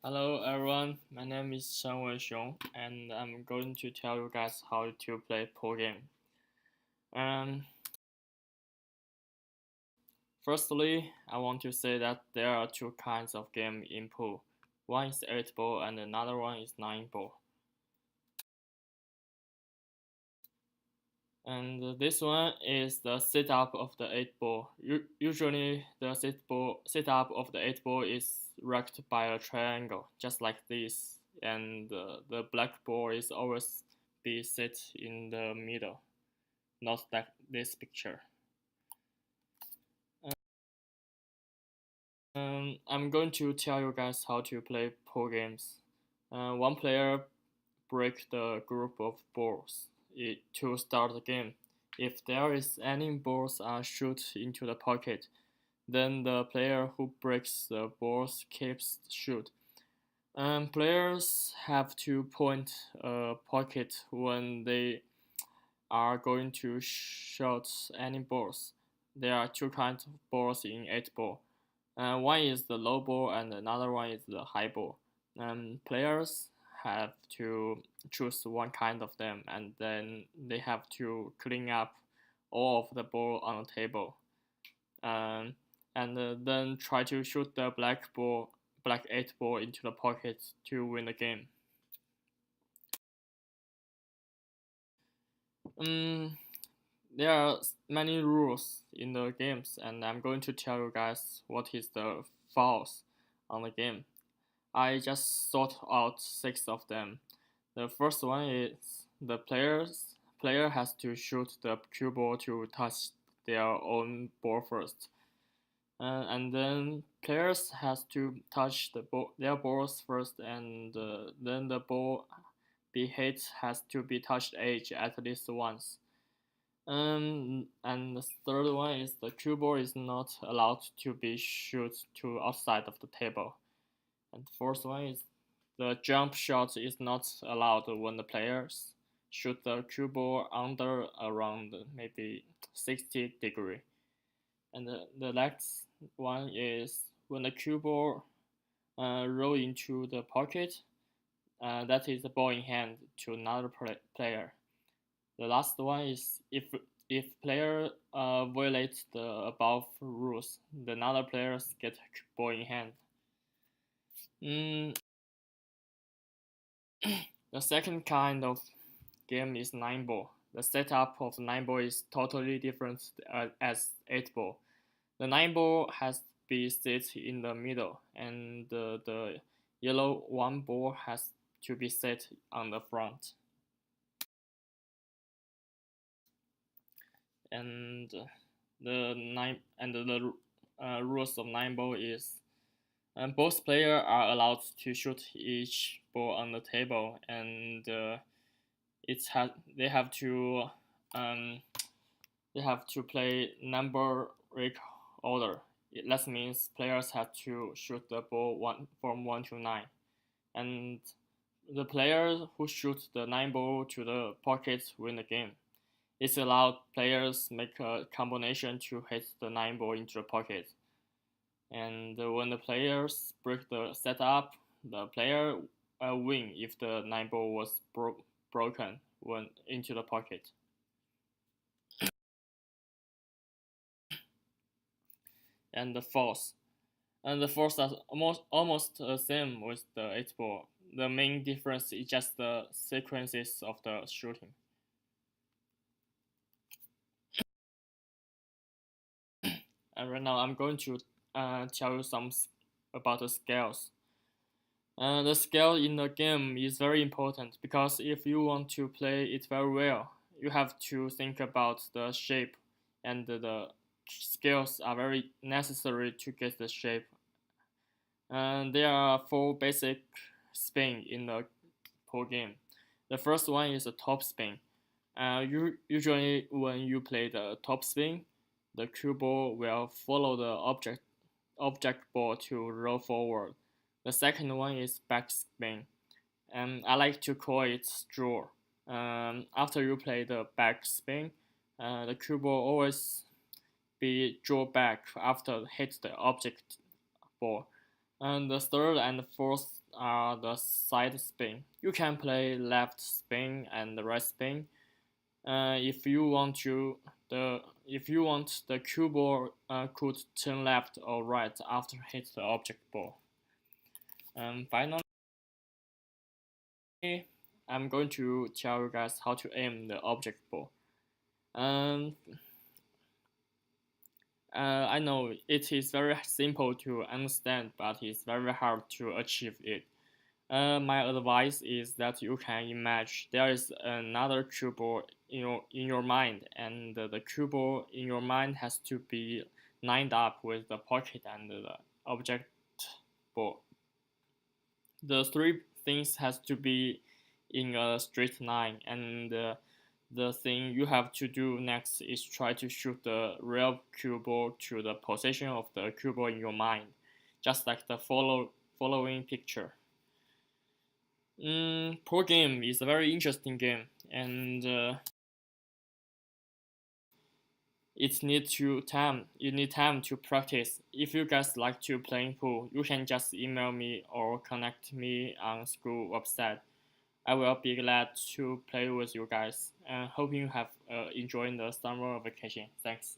Hello everyone, my name is Chen Wenxiong and I'm going to tell you guys how to play pool game. Um, Firstly, I want to say that there are two kinds of game in pool. One is 8 ball and another one is 9 ball. And this one is the setup of the 8 ball. Usually the setup of the 8 ball is racked by a triangle, just like this, and the black ball is always be set in the middle, not like this picture. I'm going to tell you guys how to play pool games. One player break the group of balls to start the game. If there is any balls are shoot into the pocket, then the player who breaks the balls keeps shoot. Players have to point a pocket when they are going to shoot any balls. There are two kinds of balls in 8 ball. One is the low ball and another one is the high ball. Players have to choose one kind of them and then they have to clean up all of the ball on the table. And then try to shoot the black 8 ball into the pocket to win the game. Um, there are many rules in the games, and I'm going to tell you guys what is the fouls on the game. I just sort out 6 of them. The first one is the player has to shoot the cue ball to touch their own ball first. And then players has to touch their balls first, and then the ball be hit has to be touched edge at least once. And the third one is the cue ball is not allowed to be shoot to outside of the table. And the fourth one is the jump shot is not allowed when the players shoot the cue ball under around maybe 60 degree. And the next one is when the cue ball roll into the pocket, that is the ball in hand to another player. The last one is if player violates the above rules, then other players get ball in hand. Mm, the second kind of game is 9 ball. The setup of 9 ball is totally different as 8 ball. The 9 ball has to be set in the middle, and the yellow 1 ball has to be set on the front. And the rules of 9 ball is both players are allowed to shoot each ball on the table, and they have to um, play numeric order. That means players have to shoot the ball from 1 to 9, and the player who shoots the 9 ball to the pocket win the game. It's allowed players make a combination to hit the 9 ball into the pocket. And when the players break the setup, the player win if the 9 ball was broken when into the pocket. And the force. And the force is almost the same with the 8 ball. The main difference is just the sequences of the shooting. And right now I'm going to tell you some about the scales. The scale in the game is very important because if you want to play it very well, you have to think about the shape, and the scales are very necessary to get the shape. And there are 4 basic spin in the pool game. The first one is a top spin. Usually when you play the top spin, the cue ball will follow the object ball to roll forward. The second one is backspin, and I like to call it draw. After you play the backspin, the cue ball always be draw back after hit the object ball. And the third and fourth are the side spin. You can play left spin and right spin. If you want the cue ball could turn left or right after hit the object ball. And finally, I'm going to tell you guys how to aim the object ball. Um, I know it is very simple to understand, but it's very hard to achieve it. My advice is that you can imagine there is another cue ball in your mind, and the cue ball in your mind has to be lined up with the pocket and the object ball. The three things has to be in a straight line, and the thing you have to do next is try to shoot the real cue ball to the position of the cue ball in your mind, just like the following picture. Pro game is a very interesting game, and it needs to time. You need time to practice. If you guys like to play pool, you can just email me or connect me on school website. I will be glad to play with you guys. And hope you have enjoyed the summer vacation. Thanks.